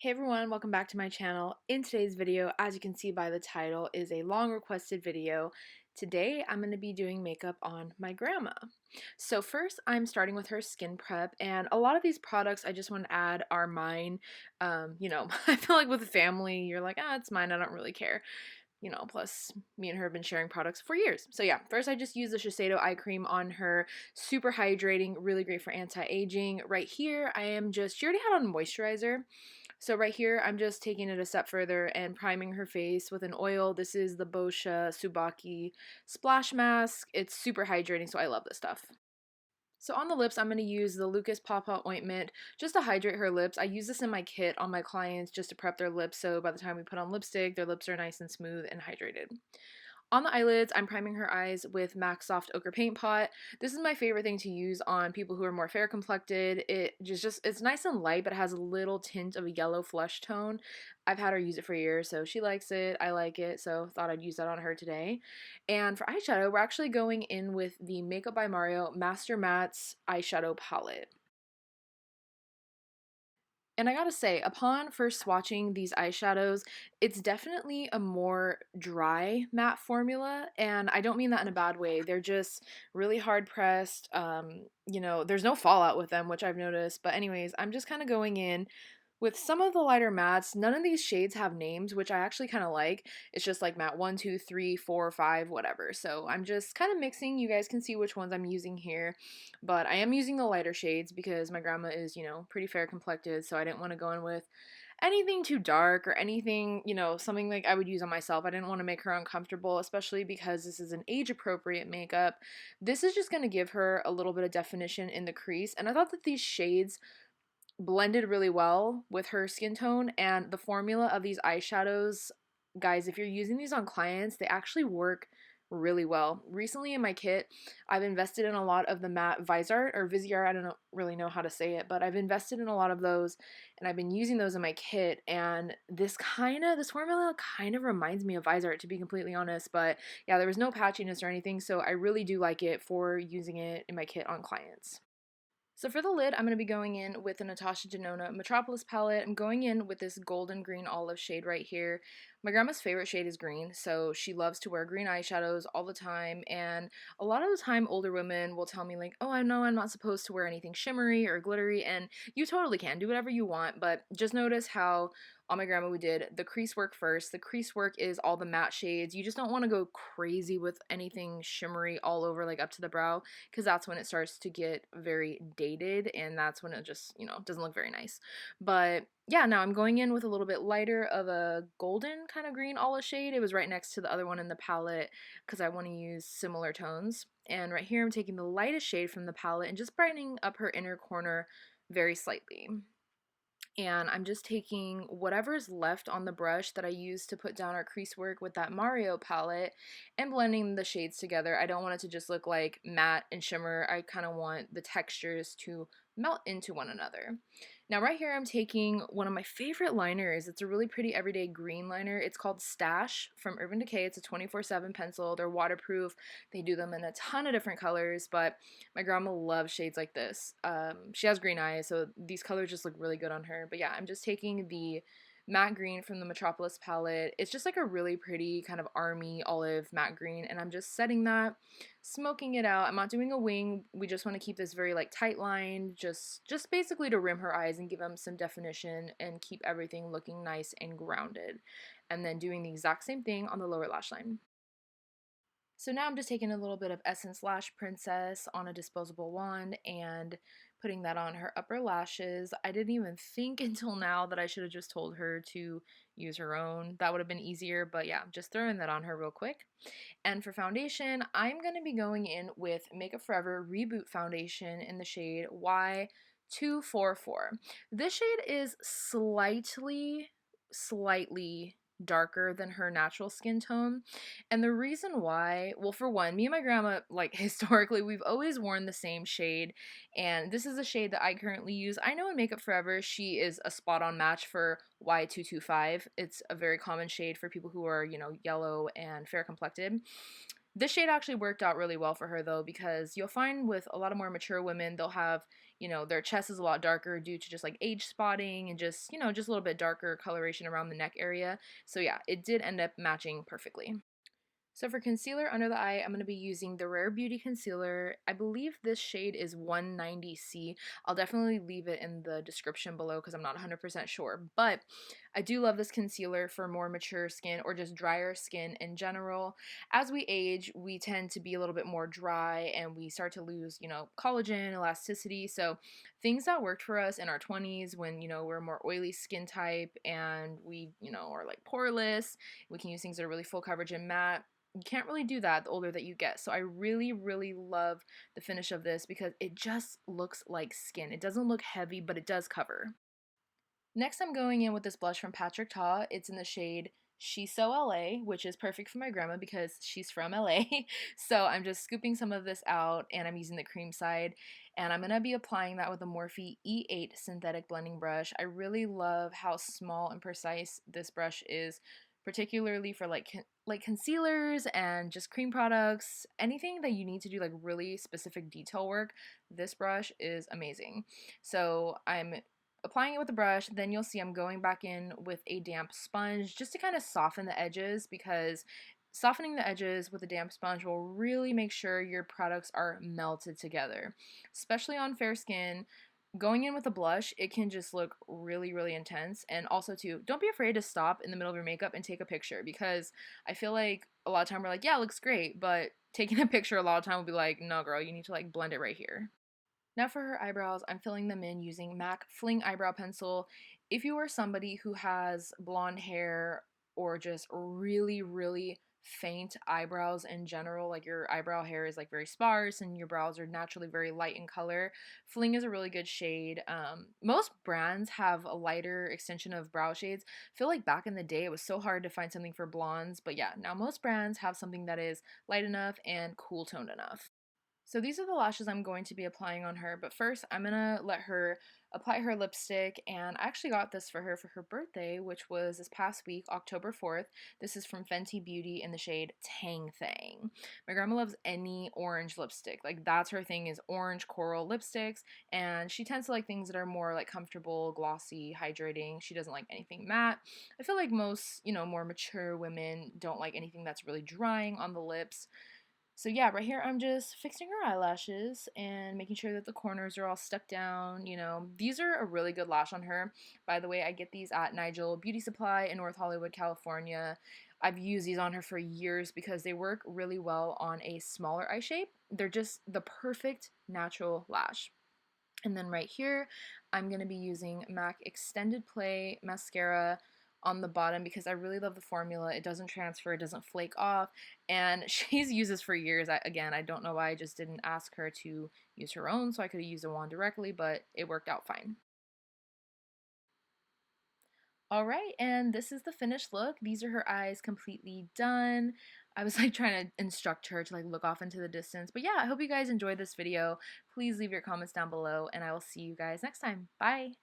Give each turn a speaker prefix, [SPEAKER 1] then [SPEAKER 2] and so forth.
[SPEAKER 1] Hey everyone, welcome back to my channel. In today's video, as you can see by the title, is a long requested video. Today, I'm going to be doing makeup on my grandma. So first, I'm starting with her skin prep, and a lot of these products I just want to add are mine. I feel like with family, you're like, it's mine, I don't really care. Plus me and her have been sharing products for years. So yeah, first I just use the Shiseido eye cream on her. Super hydrating, really great for anti-aging. Right here, she already had on moisturizer. So right here, I'm just taking it a step further and priming her face with an oil. This is the Boscia Subaki Splash Mask. It's super hydrating, so I love this stuff. So on the lips, I'm going to use the Lucas Pawpaw Ointment just to hydrate her lips. I use this in my kit on my clients just to prep their lips, so by the time we put on lipstick, their lips are nice and smooth and hydrated. On the eyelids, I'm priming her eyes with MAC Soft Ochre Paint Pot. This is my favorite thing to use on people who are more fair complected. It's nice and light, but it has a little tint of a yellow flush tone. I've had her use it for years, so she likes it. I like it, so thought I'd use that on her today. And for eyeshadow, we're actually going in with the Makeup by Mario Master Mattes eyeshadow palette. And I gotta say, upon first swatching these eyeshadows, it's definitely a more dry matte formula, and I don't mean that in a bad way. They're just really hard pressed. There's no fallout with them, which I've noticed. But anyways, I'm just kind of going in with some of the lighter mattes. None of these shades have names, which I actually kind of like. It's just like matte 1, 2, 3, 4, 5, whatever. So I'm just kind of mixing. You guys can see which ones I'm using here. But I am using the lighter shades because my grandma is, pretty fair complected. So I didn't want to go in with anything too dark or anything, something like I would use on myself. I didn't want to make her uncomfortable, especially because this is an age appropriate makeup. This is just going to give her a little bit of definition in the crease. And I thought that these shades blended really well with her skin tone, and the formula of these eyeshadows, guys, if you're using these on clients, they actually work really well. Recently in my kit, I've invested in a lot of the matte Visart or Viseart, I don't really know how to say it, but I've invested in a lot of those and I've been using those in my kit, and this formula kind of reminds me of Visart, to be completely honest. But yeah, there was no patchiness or anything, so I really do like it for using it in my kit on clients. So for the lid, I'm going to be going in with the Natasha Denona Metropolis palette. I'm going in with this golden green olive shade right here. My grandma's favorite shade is green, so she loves to wear green eyeshadows all the time, and a lot of the time older women will tell me like, oh, I know I'm not supposed to wear anything shimmery or glittery, and you totally can. Do whatever you want, but just notice how on my grandma we did the crease work first. The crease work is all the matte shades. You just don't want to go crazy with anything shimmery all over, like up to the brow, because that's when it starts to get very dated, and that's when it just, doesn't look very nice. But yeah, now I'm going in with a little bit lighter of a golden kind of green olive shade. It was right next to the other one in the palette because I want to use similar tones. And right here I'm taking the lightest shade from the palette and just brightening up her inner corner very slightly. And I'm just taking whatever's left on the brush that I used to put down our crease work with that Mario palette and blending the shades together. I don't want it to just look like matte and shimmer. I kind of want the textures to melt into one another. Now right here I'm taking one of my favorite liners. It's a really pretty everyday green liner. It's called Stash from Urban Decay. It's a 24/7 pencil. They're waterproof. They do them in a ton of different colors, but my grandma loves shades like this. She has green eyes, so these colors just look really good on her. But yeah, I'm just taking the matte green from the Metropolis palette. It's just like a really pretty kind of army olive matte green, and I'm just setting that, smoking it out. I'm not doing a wing. We just want to keep this very like tight line, just basically to rim her eyes and give them some definition and keep everything looking nice and grounded. And then doing the exact same thing on the lower lash line. So now I'm just taking a little bit of Essence Lash Princess on a disposable wand and putting that on her upper lashes. I didn't even think until now that I should have just told her to use her own. That would have been easier, but yeah, just throwing that on her real quick. And for foundation, I'm going to be going in with Makeup Forever Reboot Foundation in the shade Y244. This shade is slightly darker than her natural skin tone. And the reason why, well, for one, me and my grandma, like historically, we've always worn the same shade, and this is a shade that I currently use. I know in Makeup Forever, she is a spot-on match for Y225. It's a very common shade for people who are, yellow and fair complected. This shade actually worked out really well for her though, because you'll find with a lot of more mature women, they'll have, you know, their chest is a lot darker due to just like age spotting and just, you know, just a little bit darker coloration around the neck area. So yeah, it did end up matching perfectly. So for concealer under the eye, I'm going to be using the Rare Beauty Concealer. I believe this shade is 190C. I'll definitely leave it in the description below because I'm not 100% sure. But I do love this concealer for more mature skin or just drier skin in general. As we age, we tend to be a little bit more dry and we start to lose, you know, collagen, elasticity. So things that worked for us in our 20s when, you know, we're more oily skin type and we, you know, are like poreless, we can use things that are really full coverage and matte. You can't really do that the older that you get. So I really, really love the finish of this because it just looks like skin. It doesn't look heavy, but it does cover. Next, I'm going in with this blush from Patrick Ta. It's in the shade She's So LA, which is perfect for my grandma because she's from LA. So I'm just scooping some of this out and I'm using the cream side. And I'm going to be applying that with a Morphe E8 synthetic blending brush. I really love how small and precise this brush is, particularly for like concealers and just cream products. Anything that you need to do like really specific detail work, this brush is amazing. So I'm applying it with a brush, then you'll see I'm going back in with a damp sponge just to kind of soften the edges, because softening the edges with a damp sponge will really make sure your products are melted together. Especially on fair skin, going in with a blush, it can just look really, really intense. And also too, don't be afraid to stop in the middle of your makeup and take a picture, because I feel like a lot of time we're like, yeah, it looks great, but taking a picture a lot of time will be like, no girl, you need to like blend it right here. Now for her eyebrows, I'm filling them in using MAC Fling eyebrow pencil. If you are somebody who has blonde hair or just really, really faint eyebrows in general, like your eyebrow hair is like very sparse and your brows are naturally very light in color, Fling is a really good shade. Most brands have a lighter extension of brow shades. I feel like back in the day it was so hard to find something for blondes, but yeah, now most brands have something that is light enough and cool toned enough. So these are the lashes I'm going to be applying on her, but first I'm gonna let her apply her lipstick, and I actually got this for her birthday, which was this past week, October 4th. This is from Fenty Beauty in the shade Tang Thang. My grandma loves any orange lipstick. Like that's her thing, is orange coral lipsticks, and she tends to like things that are more like comfortable, glossy, hydrating. She doesn't like anything matte. I feel like most, you know, more mature women don't like anything that's really drying on the lips. So yeah, right here I'm just fixing her eyelashes and making sure that the corners are all stuck down, you know. These are a really good lash on her. By the way, I get these at Nigel Beauty Supply in North Hollywood, California. I've used these on her for years because they work really well on a smaller eye shape. They're just the perfect natural lash. And then right here, I'm going to be using MAC Extended Play Mascara on the bottom because I really love the formula. It doesn't transfer, it doesn't flake off, and she's used this for years. Again, I don't know why I just didn't ask her to use her own, so I could have used a wand directly, but it worked out fine. Alright, and this is the finished look. These are her eyes completely done. I was like trying to instruct her to like look off into the distance. But yeah, I hope you guys enjoyed this video. Please leave your comments down below, and I will see you guys next time. Bye!